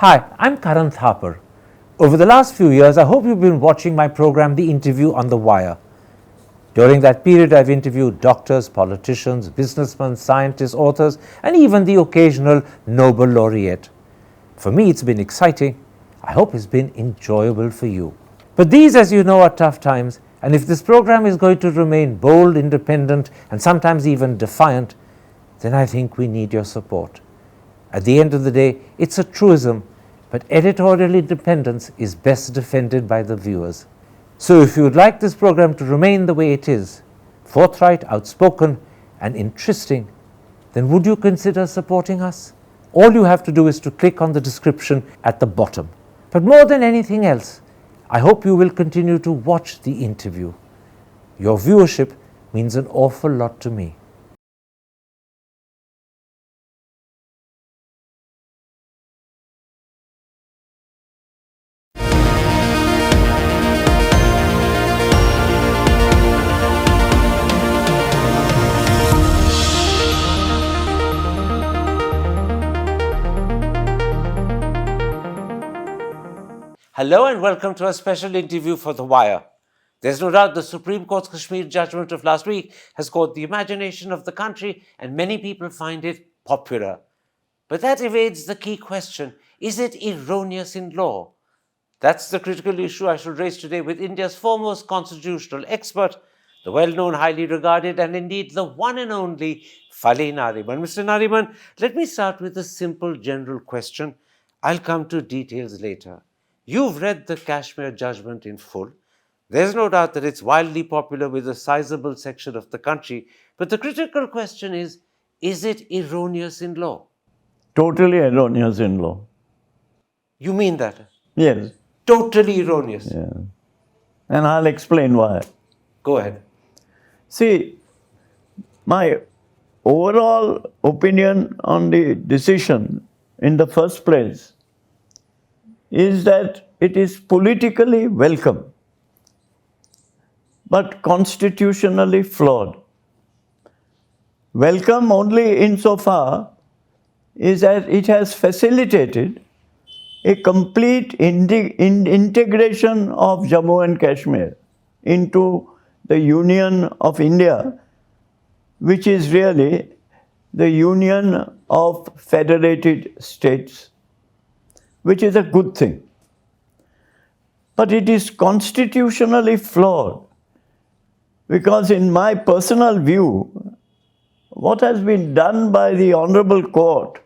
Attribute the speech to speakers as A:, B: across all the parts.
A: Hi, I'm Karan Thapar. Over the last few years, I hope you've been watching my program, The Interview on the Wire. During that period, I've interviewed doctors, politicians, businessmen, scientists, authors, and even the occasional Nobel laureate. For me, it's been exciting. I hope it's been enjoyable for you. But these, as you know, are tough times, and if this program is going to remain bold, independent, and sometimes even defiant, then I think we need your support. At the end of the day, it's a truism, but editorial independence is best defended by the viewers. So if you would like this program to remain the way it is, forthright, outspoken, and interesting, then would you consider supporting us? All you have to do is to click on the description at the bottom. But more than anything else, I hope you will continue to watch the interview. Your viewership means an awful lot to me. Hello and welcome to a special interview for The Wire. There's no doubt the Supreme Court Kashmir Judgement of last week has caught the imagination of the country and many people find it popular. But that evades the key question, is it erroneous in law? That's the critical issue I shall raise today with India's foremost constitutional expert, the well-known, highly regarded and indeed the one and only Fali Nariman. Mr. Nariman, let me start with a simple general question. I'll come to details later. You've read the Kashmir Judgement in full. There's no doubt that it's wildly popular with a sizable section of the country. But the critical question is it erroneous in law?
B: Totally erroneous in law.
A: You mean that?
B: Yes.
A: Totally erroneous?
B: Yeah. And I'll explain why.
A: Go ahead.
B: See, my overall opinion on the decision in the first place is that it is politically welcome, but constitutionally flawed. Welcome only insofar is that it has facilitated a complete integration of Jammu and Kashmir into the Union of India, which is really the union of federated states, which is a good thing. But it is constitutionally flawed because in my personal view, what has been done by the Honorable Court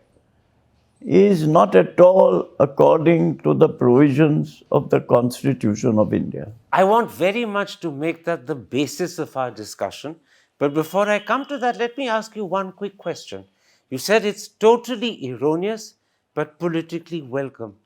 B: is not at all according to the provisions of the Constitution of India.
A: I want very much to make that the basis of our discussion. But before I come to that, let me ask you one quick question. You said it's totally erroneous, but politically welcome.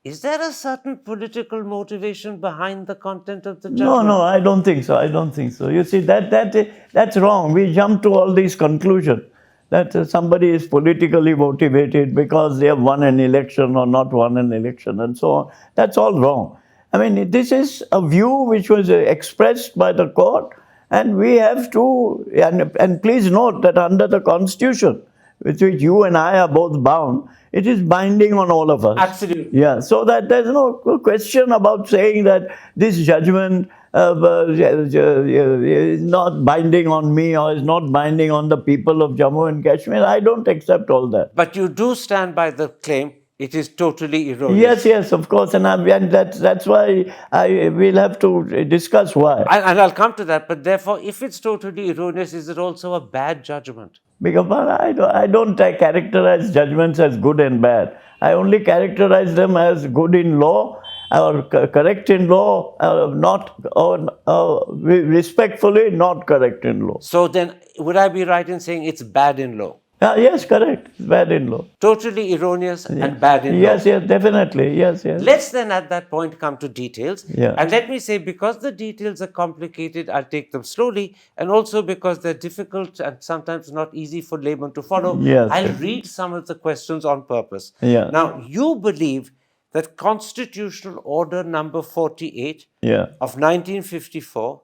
A: Is there a certain political motivation behind the content of the judgment?
B: No, I don't think so. I don't think so. You see, that's wrong. We jump to all these conclusions that somebody is politically motivated because they have won an election or not won an election and so on. That's all wrong. I mean, this is a view which was expressed by the court, and we have to, and please note that under the Constitution, with which you and I are both bound, it is binding on all of us.
A: Absolutely.
B: Yeah, so that there's no question about saying that this judgment is not binding on me or is not binding on the people of Jammu and Kashmir. I don't accept all that.
A: But you do stand by the claim it is totally erroneous.
B: Yes, of course, and that's why we'll have to discuss why.
A: And I'll come to that. But therefore, if it's totally erroneous, is it also a bad judgment?
B: Because I don't characterize judgments as good and bad. I only characterize them as good in law or correct in law, respectfully not correct in law.
A: So then, would I be right in saying it's bad in law?
B: Yes, correct. It's bad in law.
A: Totally erroneous and bad in law.
B: Yes, definitely. Yes.
A: Let's then at that point come to details.
B: Yeah.
A: And let me say, because the details are complicated, I'll take them slowly. And also because they're difficult and sometimes not easy for laymen to follow,
B: Yes.
A: I'll read some of the questions on purpose.
B: Yeah.
A: Now, you believe that Constitutional Order number 48 of 1954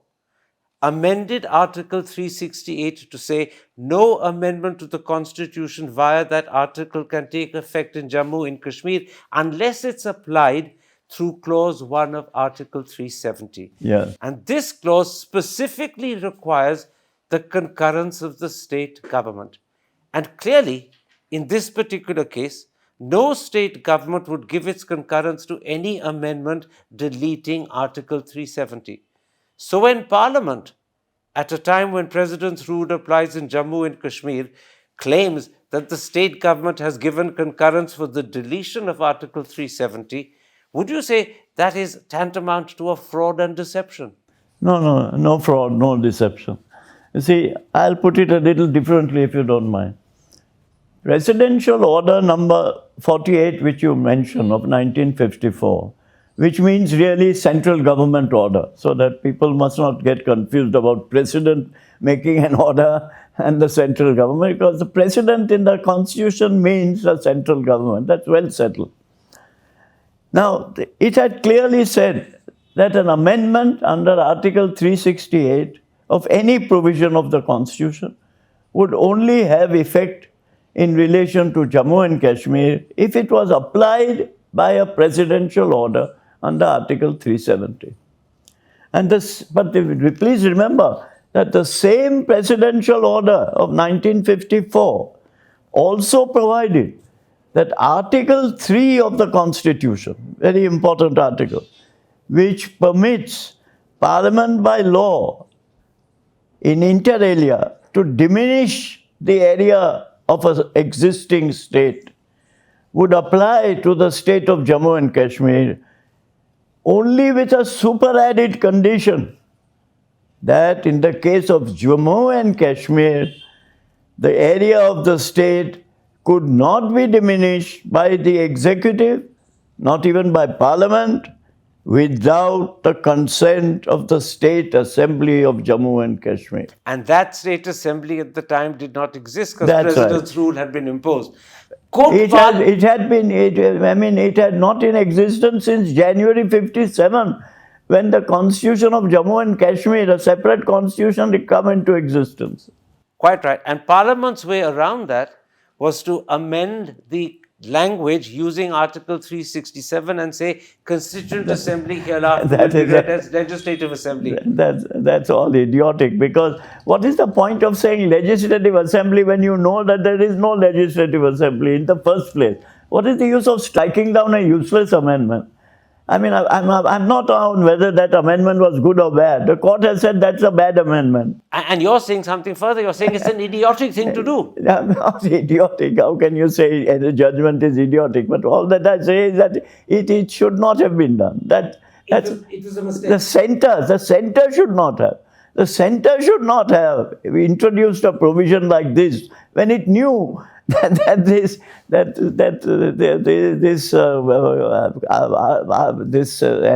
A: amended Article 368 to say no amendment to the Constitution via that article can take effect in Jammu and Kashmir unless it's applied through Clause 1 of Article 370.
B: Yeah.
A: And this clause specifically requires the concurrence of the state government. And clearly, in this particular case, no state government would give its concurrence to any amendment deleting Article 370. So when Parliament, at a time when President's rule applies in Jammu and Kashmir, claims that the state government has given concurrence for the deletion of Article 370, would you say that is tantamount to a fraud and deception?
B: No fraud, no deception. You see, I'll put it a little differently if you don't mind. Presidential Order number 48, which you mentioned, of 1954, which means really central government order, so that people must not get confused about president making an order and the central government, because the president in the constitution means the central government. That's well settled. Now, it had clearly said that an amendment under Article 368 of any provision of the constitution would only have effect in relation to Jammu and Kashmir if it was applied by a presidential order under Article 370. But please remember that the same presidential order of 1954 also provided that Article 3 of the Constitution, very important article, which permits Parliament by law in inter alia to diminish the area of an existing state, would apply to the state of Jammu and Kashmir only with a superadded condition that in the case of Jammu and Kashmir, the area of the state could not be diminished by the executive, not even by Parliament, without the consent of the State Assembly of Jammu and Kashmir.
A: And that State Assembly at the time did not exist because
B: That's
A: President's
B: right.
A: rule had been imposed.
B: It had not in existence since January 57, when the Constitution of Jammu and Kashmir, a separate constitution, had come into existence.
A: Quite right. And Parliament's way around that was to amend the language using Article 367 and say Constituent Assembly hereafter will be read as Legislative Assembly.
B: That's all idiotic, because what is the point of saying Legislative Assembly when you know that there is no Legislative Assembly in the first place? What is the use of striking down a useless amendment? I mean, I'm not on whether that amendment was good or bad. The court has said that's a bad amendment.
A: And you're saying something further. You're saying it's an idiotic thing to do.
B: I'm not idiotic. How can you say the judgment is idiotic? But all that I say is that it should not have been done.
A: It was a mistake.
B: The center should not have. The center should not have introduced a provision like this when it knew this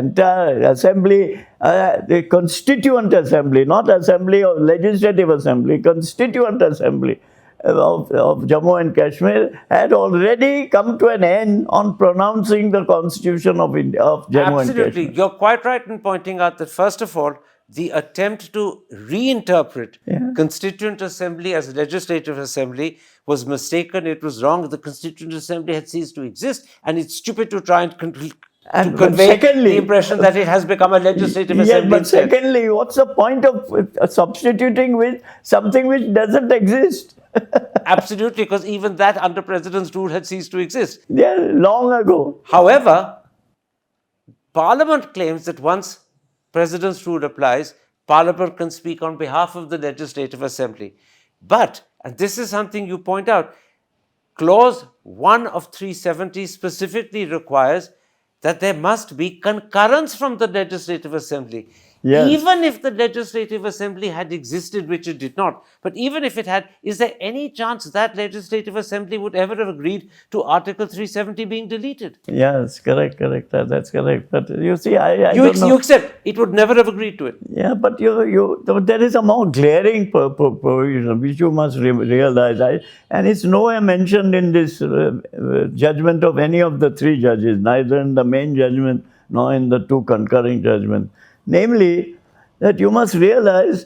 B: entire assembly, the Constituent Assembly, not Assembly or Legislative Assembly, Constituent Assembly of Jammu and Kashmir had already come to an end on pronouncing the Constitution of Jammu and Kashmir.
A: Absolutely. You're quite right in pointing out that, first of all, the attempt to reinterpret Constituent Assembly as Legislative Assembly was mistaken. It was wrong. The Constituent Assembly had ceased to exist, and it's stupid to try and convey the impression that it has become a Legislative Assembly.
B: But secondly, what's the point of substituting with something which doesn't exist?
A: Absolutely, because even that under President's rule had ceased to exist.
B: Yeah, long ago.
A: However, Parliament claims that once President's rule applies, Parliament can speak on behalf of the Legislative Assembly. But, and this is something you point out, Clause 1 of 370 specifically requires that there must be concurrence from the Legislative Assembly.
B: Yes.
A: Even if the Legislative Assembly had existed, which it did not, but even if it had, is there any chance that Legislative Assembly would ever have agreed to Article 370 being deleted?
B: Yes, correct. That's correct. But you see, I don't know.
A: You accept it would never have agreed to it.
B: Yeah, but there is a more glaring provision which you must realize, and it's nowhere mentioned in this judgment of any of the three judges, neither in the main judgment nor in the two concurring judgments. Namely, that you must realize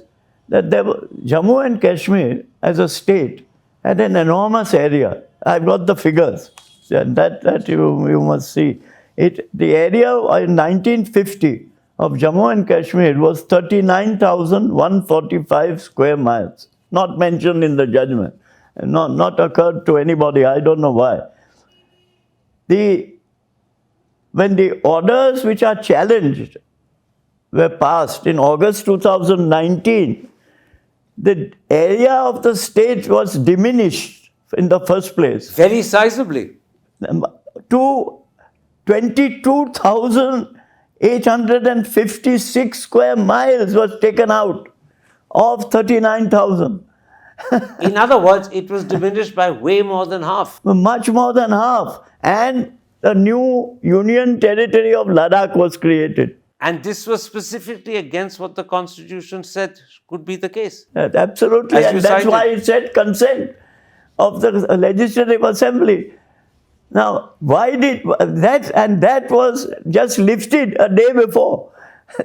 B: that Jammu and Kashmir as a state had an enormous area. I've got the figures. That you must see. The area in 1950 of Jammu and Kashmir was 39,145 square miles. Not mentioned in the judgment. Not occurred to anybody. I don't know why. When the orders which are challenged were passed in August 2019, the area of the state was diminished in the first place
A: Very sizably.
B: to 22,856 square miles was taken out of 39,000.
A: In other words, it was diminished by way more than half.
B: Much more than half. And the new union territory of Ladakh was created.
A: And this was specifically against what the Constitution said could be the case.
B: Absolutely.
A: As you
B: And that's
A: cited.
B: why it said consent of the Legislative Assembly. Now, why did that? And that was just lifted a day before,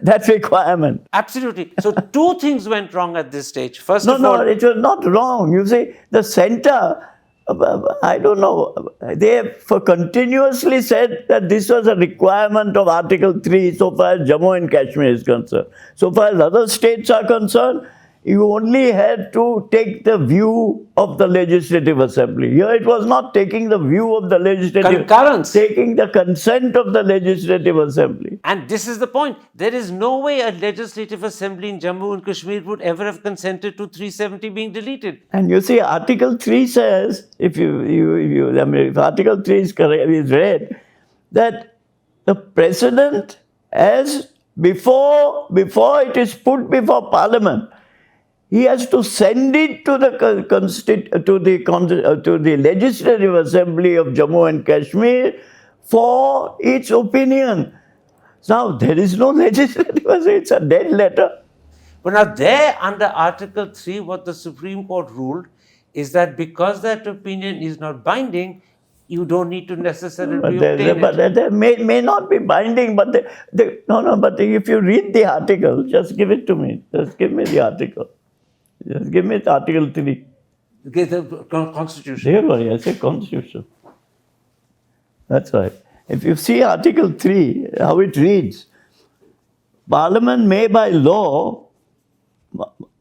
B: that requirement.
A: Absolutely. So two things went wrong at this stage. First
B: No,
A: of all,
B: it was not wrong. You see, the centre, I don't know, they have continuously said that this was a requirement of Article 3 so far as Jammu and Kashmir is concerned. So far as other states are concerned, you only had to take the view of the Legislative Assembly. Here it was not taking the view of the Legislative,
A: Concurrence.
B: taking the consent of the Legislative Assembly.
A: and this is the point, there is no way a legislative assembly in Jammu and Kashmir would ever have consented to 370 being deleted.
B: And you see, Article 3 says, if Article 3 is read, that the President, as before it is put before Parliament, he has to send it to the Legislative Assembly of Jammu and Kashmir for its opinion. Now, there is no Legislative Assembly, it's a dead letter.
A: But now there, under Article 3, what the Supreme Court ruled is that because that opinion is not binding, you don't need to necessarily obtain it.
B: But they may not be binding, but but if you read the article, just give it to me. Just give me the article. Just give me Article 3.
A: Okay, the Constitution.
B: There, I say Constitution. That's right. If you see Article 3, how it reads, Parliament may by law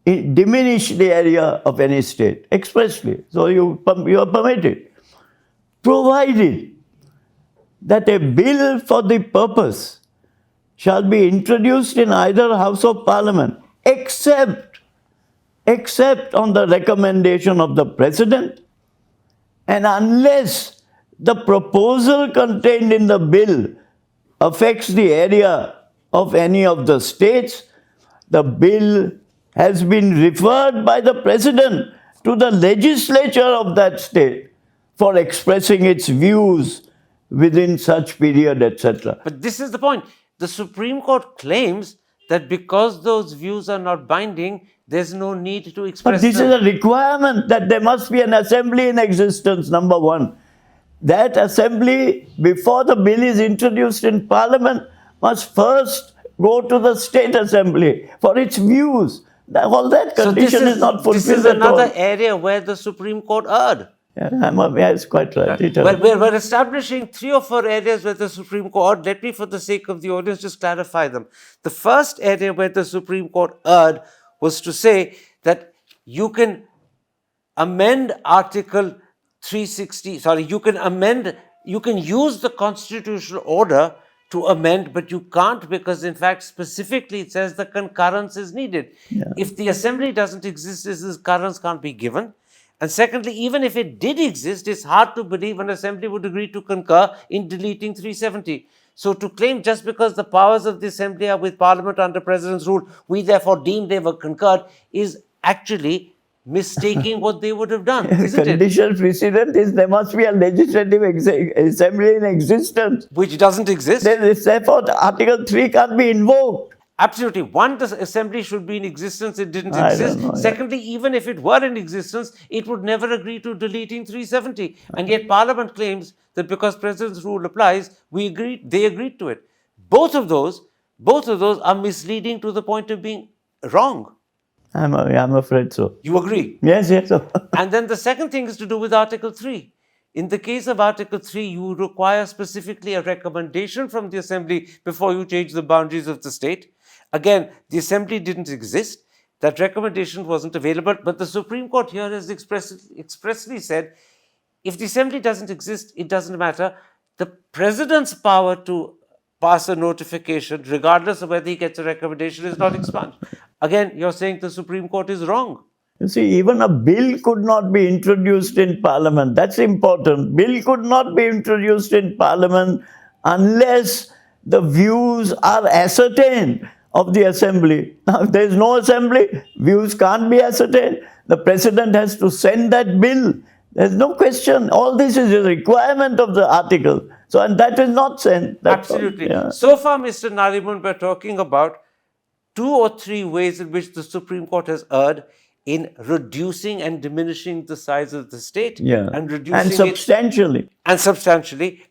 B: diminish the area of any state expressly. So you are permitted, provided that a bill for the purpose shall be introduced in either House of Parliament, except on the recommendation of the President, and unless the proposal contained in the bill affects the area of any of the states, the bill has been referred by the President to the legislature of that state for expressing its views within such period, etc.
A: But this is the point. The Supreme Court claims that because those views are not binding, there's no need to express
B: But this
A: them.
B: is a requirement that there must be an assembly in existence, number one. That assembly, before the bill is introduced in Parliament, must first go to the state assembly for its views. All that condition is not fulfilled
A: This is
B: at all.
A: another area where the Supreme Court erred.
B: It's quite right.
A: We're establishing 3 or 4 areas where the Supreme Court, let me for the sake of the audience just clarify them. The first area where the Supreme Court erred was to say that you can amend Article 360, you can use the constitutional order to amend, but you can't because in fact specifically it says the concurrence is needed. If the assembly doesn't exist, this concurrence can't be given. And secondly, even if it did exist, it's hard to believe an assembly would agree to concur in deleting 370. So to claim just because the powers of the assembly are with Parliament under President's rule, we therefore deem they were concurred, is actually mistaking what they would have done, isn't it?
B: Condition precedent is there must be a legislative assembly in existence.
A: Which doesn't exist.
B: Therefore, Article 3 can't be invoked.
A: Absolutely. One, the assembly should be in existence. It didn't
B: I
A: exist.
B: don't know, yeah.
A: Secondly, even if it were in existence, it would never agree to deleting 370. And yet Parliament claims that because President's rule applies, they agreed to it. Both of those are misleading to the point of being wrong.
B: I'm afraid so.
A: You agree?
B: Yes, yes.
A: And then the second thing is to do with Article 3. In the case of Article 3, you require specifically a recommendation from the Assembly before you change the boundaries of the state. Again, the Assembly didn't exist. That recommendation wasn't available, but the Supreme Court here has expressly said, if the Assembly doesn't exist, it doesn't matter. The President's power to pass a notification, regardless of whether he gets a recommendation, is not expunged. Again, you're saying the Supreme Court is wrong.
B: You see, even a bill could not be introduced in Parliament. That's important. Bill could not be introduced in Parliament unless the views are ascertained of the Assembly. Now, if there is no Assembly, views can't be ascertained. The President has to send that bill. There's no question. All this is a requirement of the article. So, and that is not sent.
A: Absolutely.
B: Yeah.
A: So far, Mr. Nariman, we're talking about 2 or 3 ways in which the Supreme Court has erred in reducing and diminishing the size of the state,
B: Yeah.
A: and reducing
B: And substantially.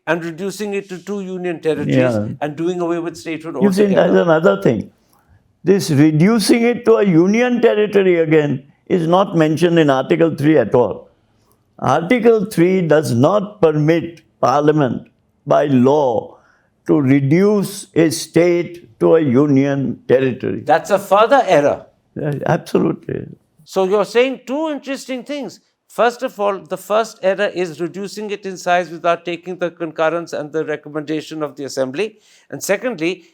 A: and reducing it to 2 union territories,
B: Yeah.
A: and doing away with statehood
B: You see,
A: altogether.
B: that's another thing. This reducing it to a union territory again is not mentioned in Article 3 at all. Article 3 does not permit Parliament by law to reduce a state to a union territory.
A: That's a further error.
B: Absolutely.
A: So you're saying 2 interesting things. First of all, the first error is reducing it in size without taking the concurrence and the recommendation of the Assembly. And secondly,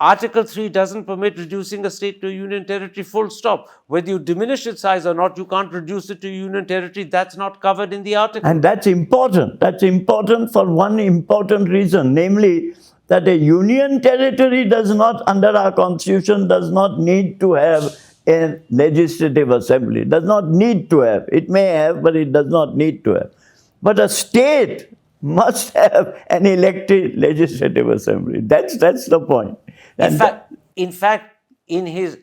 A: Article 3 doesn't permit reducing a state to a union territory, full stop. Whether you diminish its size or not, you can't reduce it to a union territory. That's not covered in the article.
B: And that's important. That's important for one important reason, namely that a union territory does not, under our constitution, does not need to have a legislative assembly. It does not need to have. It may have, but it does not need to have. But a state must have an elected legislative assembly. That's the point.
A: In fact, in his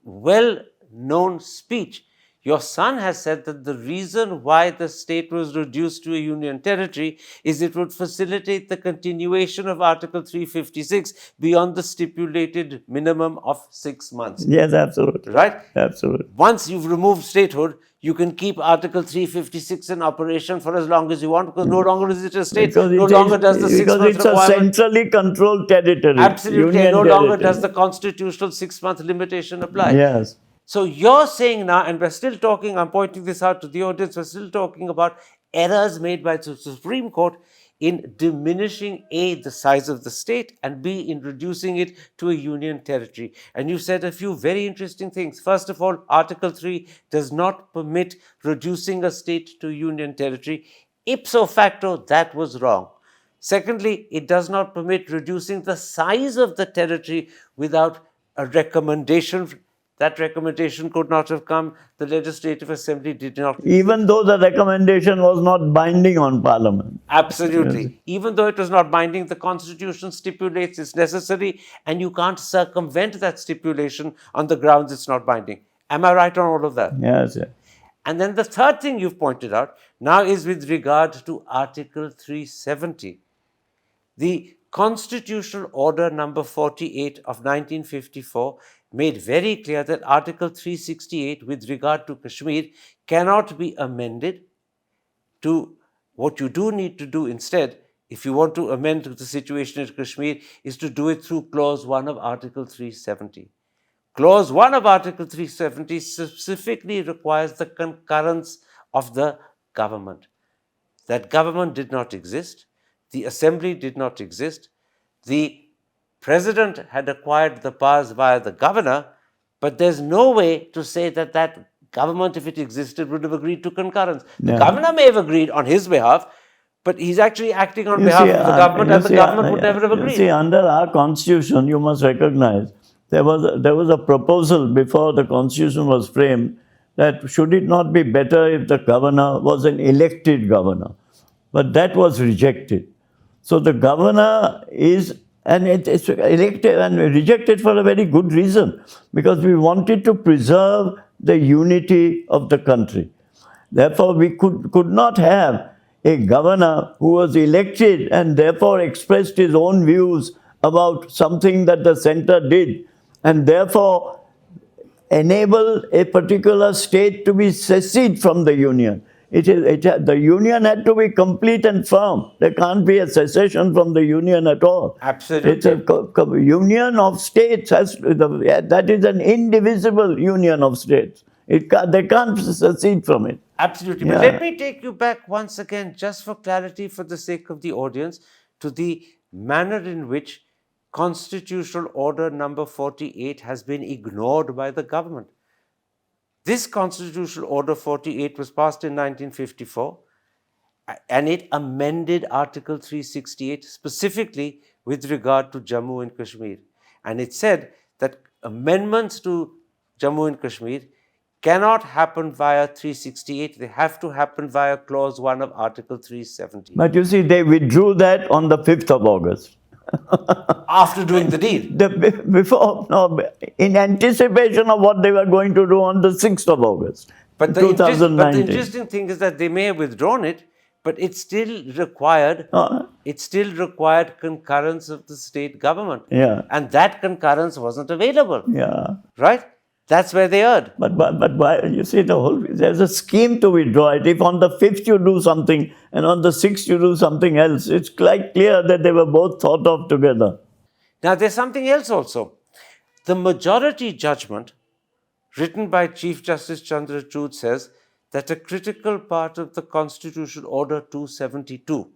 A: well-known speech, your son has said that the reason why the state was reduced to a union territory is it would facilitate the continuation of Article 356 beyond the stipulated minimum of 6 months.
B: Yes, absolutely.
A: Right?
B: Absolutely.
A: Once you've removed statehood, you can keep Article 356 in operation for as long as you want, because no longer is it a state, no longer does the 6 months
B: because it's
A: requirement.
B: a centrally controlled territory.
A: Absolutely,
B: Union
A: no longer
B: territory.
A: does the constitutional 6-month limitation apply.
B: Yes.
A: So you're saying now, and we're still talking, I'm pointing this out to the audience, we're still talking about errors made by the Supreme Court in diminishing A, the size of the state, and B, in reducing it to a union territory. And you said a few very interesting things. First of all, Article 3 does not permit reducing a state to union territory. Ipso facto, that was wrong. Secondly, it does not permit reducing the size of the territory without a recommendation. That recommendation could not have come. The Legislative Assembly did not.
B: Even though the recommendation was not binding on Parliament.
A: Absolutely.
B: Yes.
A: Even though it was not binding, the Constitution stipulates it's necessary, and you can't circumvent that stipulation on the grounds it's not binding. Am I right on all of that?
B: Yes, yes.
A: And then the third thing you've pointed out now is with regard to Article 370. The Constitutional Order number 48 of 1954 made very clear that Article 368 with regard to Kashmir cannot be amended to. What you do need to do instead, if you want to amend the situation in Kashmir, is to do it through Clause 1 of Article 370. Clause 1 of Article 370 specifically requires the concurrence of the government. That government did not exist. The Assembly did not exist. The President had acquired the powers via the governor, but there's no way to say that that government, if it existed, would have agreed to concurrence. The governor may have agreed on his behalf, but he's actually acting on behalf of the government, and the government would never have agreed.
B: You see, under our constitution, you must recognize, there was a proposal before the constitution was framed that should it not be better if the governor was an elected governor? But that was rejected. So the governor is, and it's elected and rejected for a very good reason, because we wanted to preserve the unity of the country. Therefore, we could not have a governor who was elected and therefore expressed his own views about something that the center did, and therefore enable a particular state to be secede from the union. The union had to be complete and firm. There can't be a secession from the union at all.
A: Absolutely.
B: It's a union of states. That is an indivisible union of states. They can't secede from it.
A: Absolutely.
B: Yeah.
A: But let me take you back once again, just for clarity, for the sake of the audience, to the manner in which Constitutional Order number 48 has been ignored by the government. This Constitutional Order 48 was passed in 1954, and it amended Article 368 specifically with regard to Jammu and Kashmir. And it said that amendments to Jammu and Kashmir cannot happen via 368. They have to happen via Clause 1 of Article 370.
B: But you see, they withdrew that on the 5th of August.
A: After doing the deed.
B: In anticipation of what they were going to do on the 6th of August,
A: But the
B: 2019.
A: interesting thing is that they may have withdrawn it, but it still required concurrence of the state government.
B: Yeah.
A: And that concurrence wasn't available.
B: Yeah.
A: Right? That's where they erred.
B: But why, you see, there's a scheme to withdraw it. If on the 5th you do something and on the 6th you do something else, it's quite clear that they were both thought of together.
A: Now, there's something else also. The majority judgment written by Chief Justice Chandrachud says that a critical part of the Constitutional Order 272,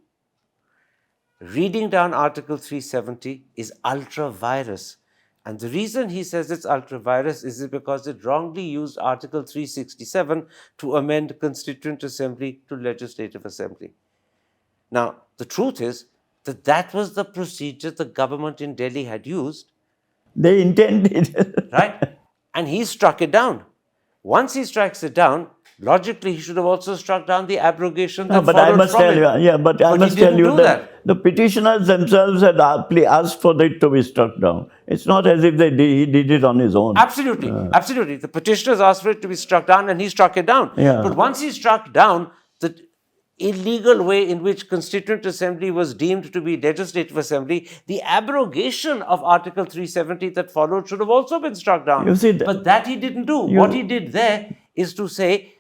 A: reading down Article 370, is ultra-virus. And the reason he says it's ultra-virus is because it wrongly used Article 367 to amend Constituent Assembly to Legislative Assembly. Now, the truth is that that was the procedure the government in Delhi had used.
B: They intended.
A: Right? And he struck it down. Once he strikes it down, logically he should have also struck down the abrogation that
B: But I
A: followed
B: must
A: from
B: tell
A: it.
B: you, yeah, but I must tell you that
A: that.
B: the petitioners themselves had asked for it to be struck down. It's not as if he did it on his own.
A: Absolutely, absolutely. The petitioners asked for it to be struck down and he struck it down.
B: Yeah.
A: But once he struck down the illegal way in which Constituent Assembly was deemed to be Legislative Assembly, the abrogation of Article 370 that followed should have also been struck down.
B: You see,
A: but that he didn't do. What he did there is to say,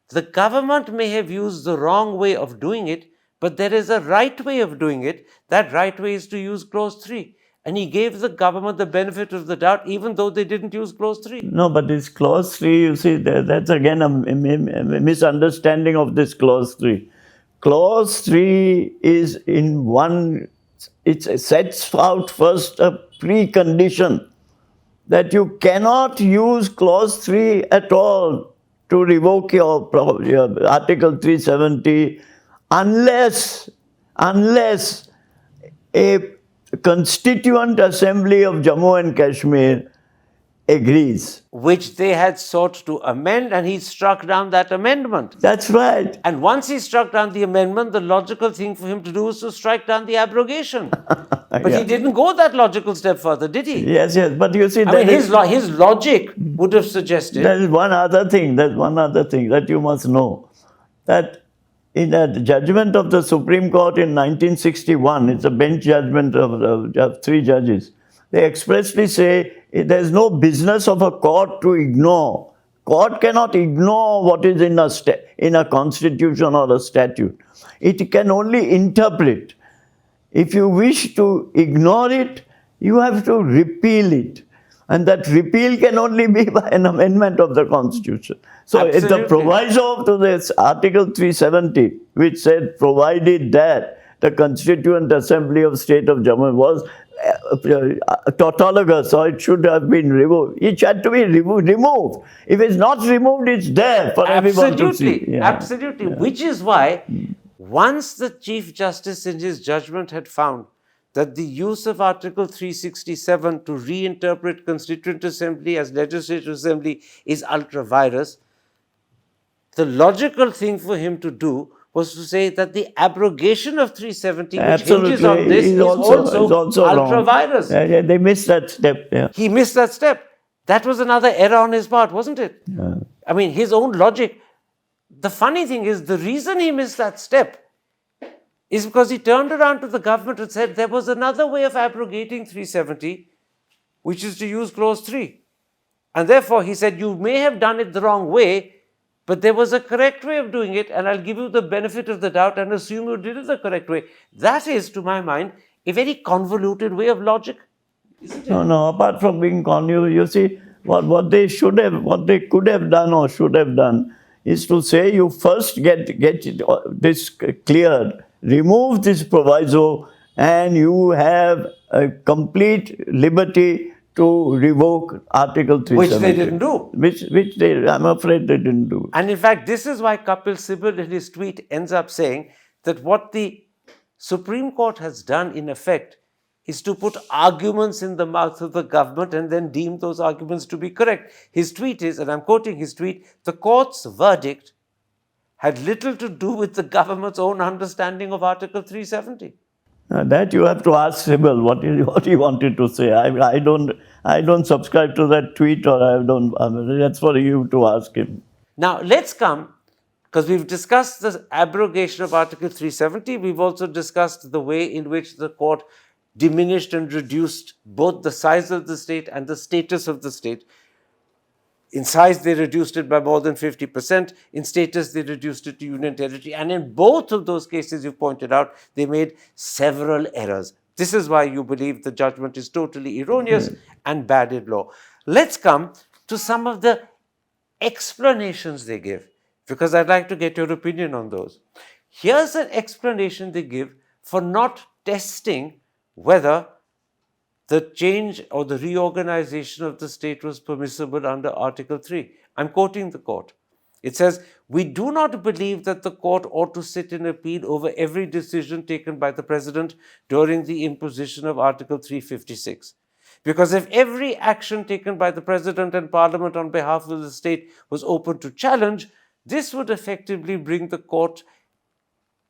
A: the government may have used the wrong way of doing it, but there is a right way of doing it. That right way is to use Clause 3. And he gave the government the benefit of the doubt, even though they didn't use Clause 3.
B: No, but this Clause 3, you see, that's again a misunderstanding of this Clause 3. Clause 3 is it sets out first a precondition that you cannot use Clause 3 at all to revoke your Article 370 unless a Constituent Assembly of Jammu and Kashmir agrees.
A: Which they had sought to amend, and he struck down that amendment.
B: That's right.
A: And once he struck down the amendment, the logical thing for him to do was to strike down the abrogation. But he didn't go that logical step further, did he?
B: Yes, but you see,
A: his logic would have suggested.
B: There is one other thing that you must know. That in a judgment of the Supreme Court in 1961, it's a bench judgment of 3 judges, they expressly say there's no business of a court to ignore. Court cannot ignore what is in a constitution or a statute. It can only interpret. If you wish to ignore it, you have to repeal it. And that repeal can only be by an amendment of the Constitution. So it's the proviso to this Article 370, which said, provided that the Constituent Assembly of State of Jammu was tautologous, or it should have been removed. It had to be removed. If it's not removed, it's there for everyone to see. Yeah.
A: Absolutely. Yeah. Which is why, once the Chief Justice in his judgment had found that the use of Article 367 to reinterpret Constituent Assembly as Legislative Assembly is ultra-virus, the logical thing for him to do was to say that the abrogation of 370, which hinges on this, is also ultra-virus.
B: Yeah, they missed that step. Yeah.
A: He missed that step. That was another error on his part, wasn't it?
B: Yeah.
A: I mean, his own logic. The funny thing is, the reason he missed that step is because he turned around to the government and said there was another way of abrogating 370, which is to use Clause 3. And therefore, he said, you may have done it the wrong way, but there was a correct way of doing it, and I'll give you the benefit of the doubt and assume you did it the correct way. That is, to my mind, a very convoluted way of logic.
B: No, apart from being convoluted, you see, what they could have done or should have done is to say you first get this cleared, remove this proviso, and you have a complete liberty to revoke Article 370.
A: Which they didn't do.
B: Which I'm afraid they didn't do.
A: And in fact, this is why Kapil Sibal in his tweet ends up saying that what the Supreme Court has done in effect is to put arguments in the mouth of the government and then deem those arguments to be correct. His tweet is, and I'm quoting his tweet, the court's verdict had little to do with the government's own understanding of Article 370.
B: That you have to ask Sibal what he wanted to say. I don't subscribe to that tweet, or that's for you to ask him.
A: Now let's come, because we've discussed the abrogation of Article 370, we've also discussed the way in which the court diminished and reduced both the size of the state and the status of the state. In size, they reduced it by more than 50%. In status, they reduced it to union territory. And in both of those cases, you pointed out, they made several errors. This is why you believe the judgment is totally erroneous and bad in law. Let's come to some of the explanations they give, because I'd like to get your opinion on those. Here's an explanation they give for not testing whether the change or the reorganization of the state was permissible under Article 3. I'm quoting the court. It says, we do not believe that the court ought to sit in appeal over every decision taken by the president during the imposition of Article 356. Because if every action taken by the president and parliament on behalf of the state was open to challenge, this would effectively bring the court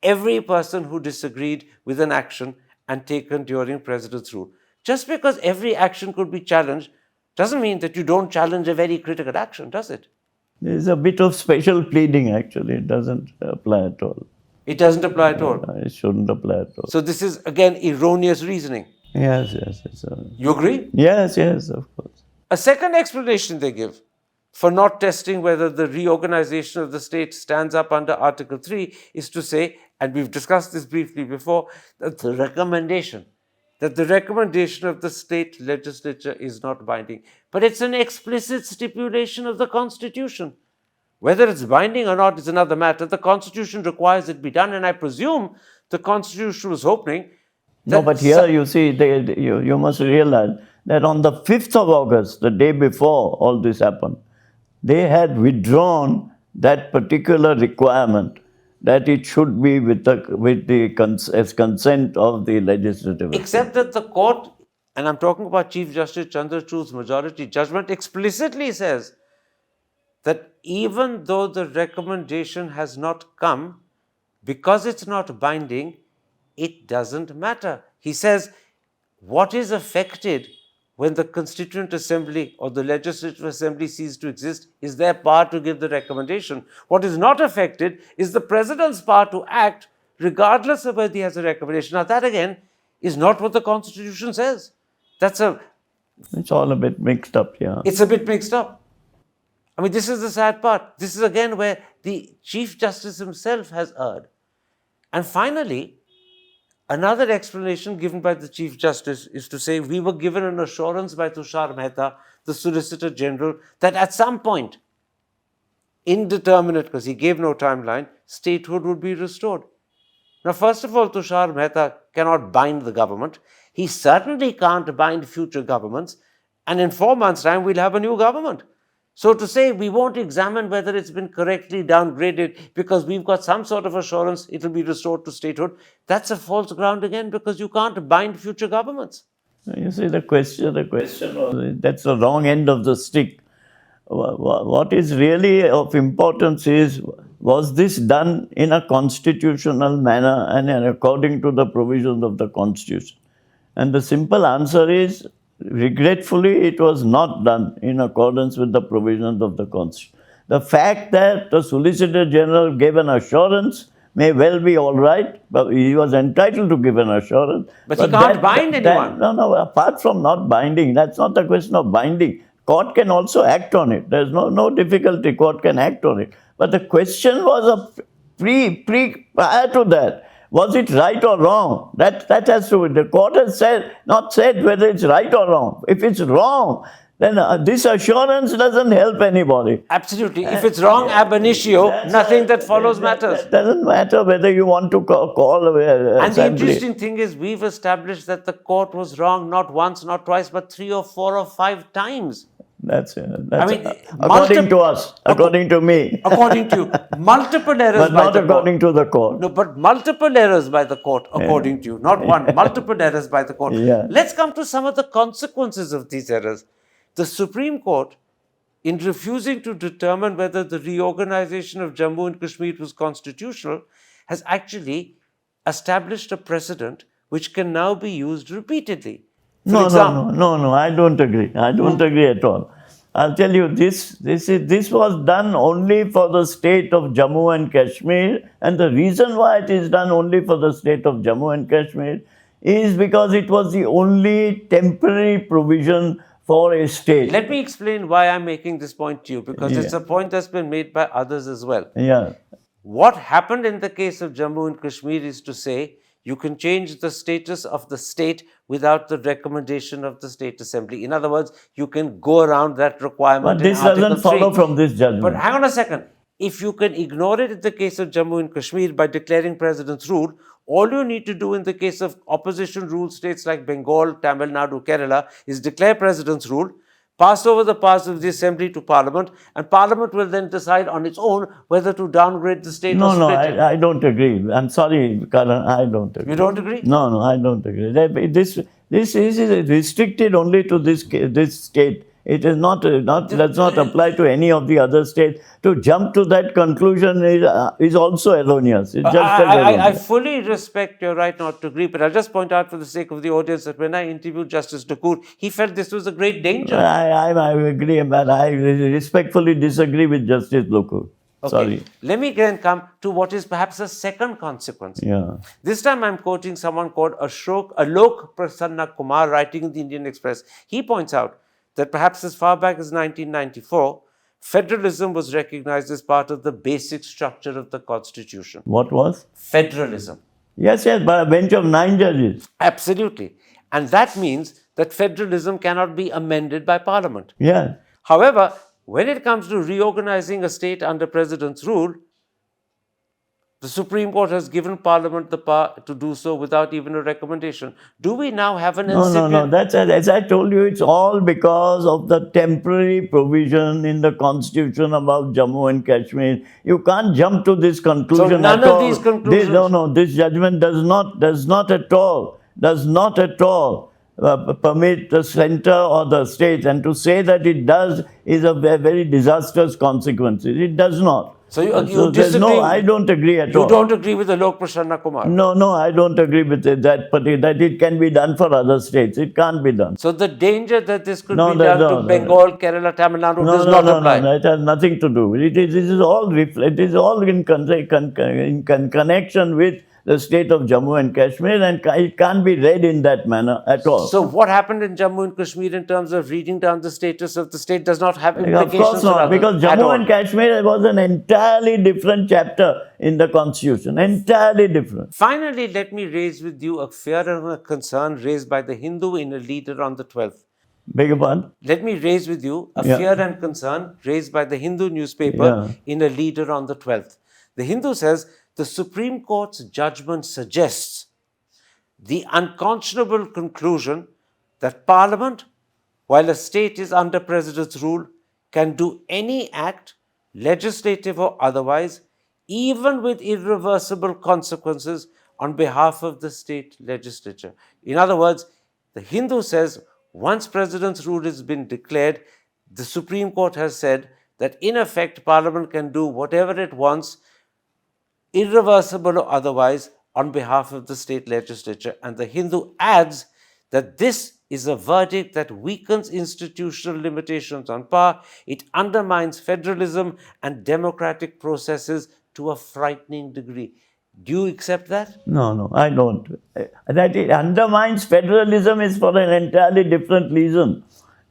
A: every person who disagreed with an action and taken during president's rule. Just because every action could be challenged doesn't mean that you don't challenge a very critical action, does it?
B: There's a bit of special pleading, actually. It doesn't apply at all.
A: It doesn't apply at all?
B: It shouldn't apply at all.
A: So this is, again, erroneous reasoning.
B: Yes.
A: You agree?
B: Yes, of course.
A: A second explanation they give for not testing whether the reorganization of the state stands up under Article 3 is to say, and we've discussed this briefly before, that the recommendation of the state legislature is not binding. But it's an explicit stipulation of the Constitution. Whether it's binding or not is another matter. The Constitution requires it be done, and I presume the Constitution was hoping that...
B: No, but here you see, you must realize that on the 5th of August, the day before all this happened, they had withdrawn that particular requirement that it should be with the consent of the legislative.
A: Except that the court, and I'm talking about Chief Justice Chandrachud's majority judgment, explicitly says that even though the recommendation has not come, because it's not binding, it doesn't matter. He says what is affected when the Constituent Assembly or the Legislative Assembly cease to exist is their power to give the recommendation. What is not affected is the President's power to act regardless of whether he has a recommendation. Now that again is not what the Constitution says. It's
B: all a bit mixed up, yeah.
A: It's a bit mixed up. I mean, this is the sad part. This is again where the Chief Justice himself has erred. And finally, another explanation given by the Chief Justice is to say we were given an assurance by Tushar Mehta, the Solicitor General, that at some point, indeterminate, because he gave no timeline, statehood would be restored. Now, first of all, Tushar Mehta cannot bind the government. He certainly can't bind future governments. And in 4 months' time, we'll have a new government. So to say we won't examine whether it's been correctly downgraded because we've got some sort of assurance it will be restored to statehood, that's a false ground again, because you can't bind future governments.
B: You see, the question was, that's the wrong end of the stick. What is really of importance is, was this done in a constitutional manner and according to the provisions of the Constitution? And the simple answer is, regretfully, it was not done in accordance with the provisions of the Constitution. The fact that the Solicitor General gave an assurance may well be all right, but he was entitled to give an assurance.
A: But he can't bind anyone.
B: No, apart from not binding, that's not the question of binding. Court can also act on it. There's no difficulty. Court can act on it. But the question was prior to that. Was it right or wrong? That has to be. The court has not said whether it's right or wrong. If it's wrong, then this assurance doesn't help anybody.
A: Absolutely. If it's wrong ab initio, nothing that follows matters.
B: It doesn't matter whether you want to call
A: and the interesting thing is, we've established that the court was wrong not once, not twice, but 3 or 4 or 5 times.
B: That's according to us, according to me.
A: According to you. Multiple errors
B: but not according to the court.
A: No, but multiple errors by the court, according to you. Not one, multiple errors by the court.
B: Yeah.
A: Let's come to some of the consequences of these errors. The Supreme Court, in refusing to determine whether the reorganization of Jammu and Kashmir was constitutional, has actually established a precedent which can now be used repeatedly.
B: No, I don't agree. I don't agree at all. I'll tell you, this was done only for the state of Jammu and Kashmir, and the reason why it is done only for the state of Jammu and Kashmir is because it was the only temporary provision for a state.
A: Let me explain why I'm making this point to you, because it's a point that's been made by others as well.
B: Yeah.
A: What happened in the case of Jammu and Kashmir is to say, you can change the status of the state without the recommendation of the State Assembly. In other words, you can go around that requirement.
B: But this doesn't follow from this judgment.
A: But hang on a second. If you can ignore it in the case of Jammu and Kashmir by declaring President's rule, all you need to do in the case of opposition rule states like Bengal, Tamil Nadu, Kerala is declare President's rule, pass over the powers of the Assembly to Parliament, and Parliament will then decide on its own whether to downgrade the state or split it.
B: I don't agree. I'm sorry, Karan, I don't agree.
A: You don't agree?
B: No, I don't agree. This is restricted only to this state. It is does not apply to any of the other states. To jump to that conclusion is also erroneous. It's just erroneous.
A: I fully respect your right not to agree, but I'll just point out for the sake of the audience that when I interviewed Justice Dakur, he felt this was a great danger.
B: I agree, but I respectfully disagree with Justice Dakur.
A: Okay.
B: Sorry.
A: Let me then come to what is perhaps a second consequence.
B: Yeah.
A: This time I'm quoting someone called Alok Prasanna Kumar, writing in the Indian Express. He points out that perhaps as far back as 1994, federalism was recognized as part of the basic structure of the Constitution.
B: What was?
A: Federalism.
B: Yes, by a bench of 9 judges.
A: Absolutely. And that means that federalism cannot be amended by Parliament.
B: Yeah.
A: However, when it comes to reorganizing a state under President's rule, the Supreme Court has given Parliament the power to do so without even a recommendation. Do we now have an incipient...
B: No. That's, as I told you, it's all because of the temporary provision in the Constitution about Jammu and Kashmir. You can't jump to this conclusion
A: So none
B: at
A: of
B: all.
A: these conclusions...
B: This judgment does not at all permit the center or the state. And to say that it does is a very disastrous consequence. It does not.
A: So you disagree?
B: I don't agree at all.
A: You don't agree with Alok Prasanna Kumar?
B: No, I don't agree with it, that it can be done for other states. It can't be done.
A: So the danger that this could be done to Bengal, Kerala, Tamil Nadu does not apply?
B: No, it has nothing to do. It is all in connection with the state of Jammu and Kashmir, and it can't be read in that manner at all.
A: So what happened in Jammu and Kashmir in terms of reading down the status of the state does not have implications?
B: Of course not, because Jammu and Kashmir was an entirely different chapter in the Constitution. Entirely different.
A: Finally, let me raise with you a fear and a concern raised by the Hindu in a leader on the 12th.
B: Beg your pardon?
A: Let me raise with you a fear and concern raised by the Hindu newspaper in a leader on the 12th. The Hindu says, the Supreme Court's judgment suggests the unconscionable conclusion that Parliament, while a state is under President's rule, can do any act, legislative or otherwise, even with irreversible consequences on behalf of the state legislature. In other words, the Hindu says, once President's rule has been declared, the Supreme Court has said that in effect, Parliament can do whatever it wants, irreversible or otherwise, on behalf of the state legislature. And the Hindu adds that this is a verdict that weakens institutional limitations on power. It undermines federalism and democratic processes to a frightening degree. Do you accept that?
B: No, I don't. That it undermines federalism is for an entirely different reason.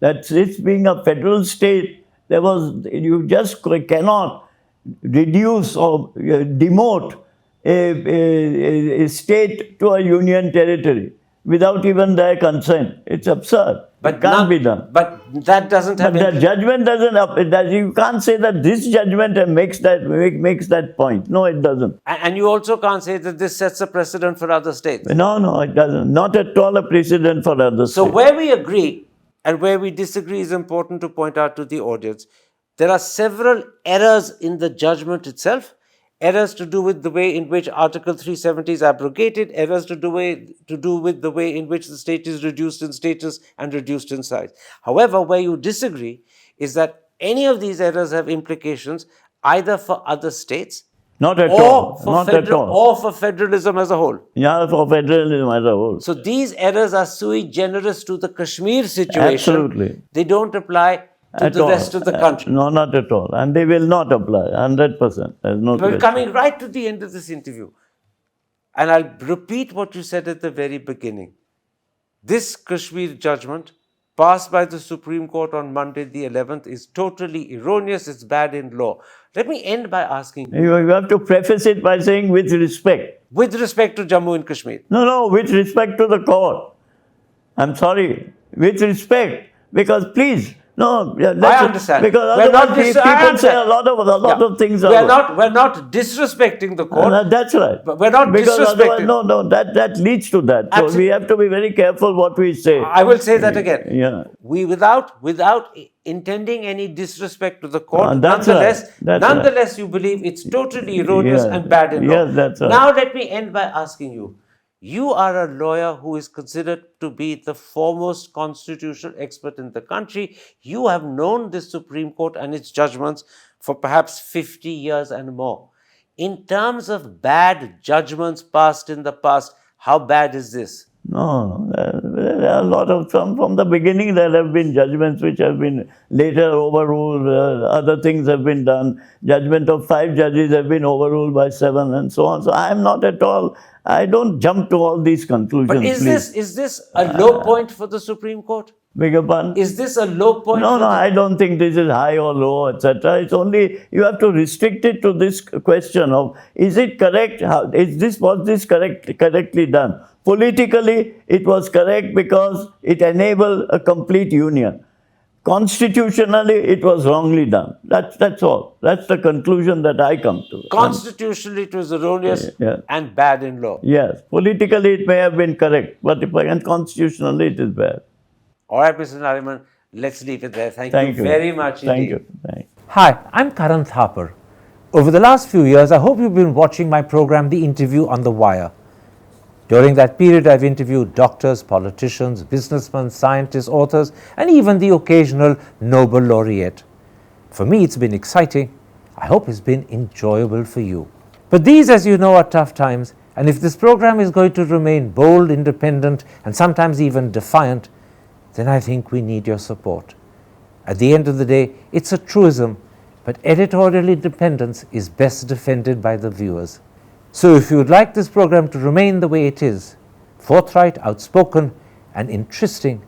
B: that this being a federal state, you just cannot reduce or demote a state to a union territory without even their consent. It's absurd. It can't be done.
A: But that doesn't have.
B: But the judgment doesn't. You can't say that this judgment makes that point. No, it doesn't.
A: And you also can't say that this sets a precedent for other states.
B: No, it doesn't. Not at all a precedent for other states.
A: So where we agree and where we disagree is important to point out to the audience. There are several errors in the judgment itself. Errors to do with the way in which Article 370 is abrogated, errors to do with the way in which the state is reduced in status and reduced in size. However, where you disagree is that any of these errors have implications either for other states
B: Not at all.
A: or for federalism as a whole.
B: Yeah, for federalism as a whole.
A: So these errors are sui generis to the Kashmir situation.
B: Absolutely.
A: They don't apply to the rest of the country.
B: No, not at all. And they will not apply, 100%. There's no
A: We're
B: question.
A: coming right to the end of this interview. And I'll repeat what you said at the very beginning. This Kashmir judgment, passed by the Supreme Court on Monday the 11th, is totally erroneous. It's bad in law. Let me end by asking you.
B: You have to preface it by saying with respect.
A: With respect to Jammu and Kashmir.
B: No, with respect to the court. I'm sorry. With respect. Because please, no,
A: I understand.
B: Because
A: We're not
B: otherwise people say a lot of things.
A: We're not disrespecting the court.
B: That's right.
A: But we're not
B: because
A: disrespecting.
B: No, that leads to that. So we have to be very careful what we say.
A: I will say that again.
B: Yeah.
A: We without intending any disrespect to the court,
B: That's
A: nonetheless, you believe it's totally erroneous and bad in law.
B: Yes, that's right.
A: Now let me end by asking you. You are a lawyer who is considered to be the foremost constitutional expert in the country. You have known the Supreme Court and its judgments for perhaps 50 years and more. In terms of bad judgments passed in the past, how bad is this?
B: No, there are a lot of from the beginning there have been judgments which have been later overruled, other things have been done. Judgment of 5 judges have been overruled by 7 and so on. So I am not at all, I don't jump to all these conclusions.
A: But is this a low point for the Supreme Court?
B: Beg your pardon?
A: Is this a low point?
B: No, I don't think this is high or low, etc. It's only, you have to restrict it to this question of, is it correct? Was this correctly done? Politically, it was correct because it enabled a complete union. Constitutionally, it was wrongly done. That's all. That's the conclusion that I come to.
A: Constitutionally, it was erroneous and bad in law.
B: Yes. Politically, it may have been correct, but constitutionally, it is bad.
A: All right, Mr. Nariman, let's leave it there. Thank you very much indeed.
B: Thank you.
A: Hi, I'm Karan Thapar. Over the last few years, I hope you've been watching my program, The Interview on the Wire. During that period, I've interviewed doctors, politicians, businessmen, scientists, authors, and even the occasional Nobel laureate. For me, it's been exciting. I hope it's been enjoyable for you. But these, as you know, are tough times, and if this program is going to remain bold, independent, and sometimes even defiant, then I think we need your support. At the end of the day, it's a truism, but editorial independence is best defended by the viewers. So if you would like this program to remain the way it is, forthright, outspoken, and interesting,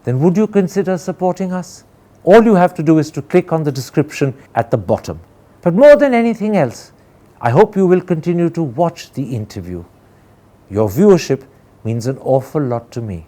A: then would you consider supporting us? All you have to do is to click on the description at the bottom. But more than anything else, I hope you will continue to watch the interview. Your viewership means an awful lot to me.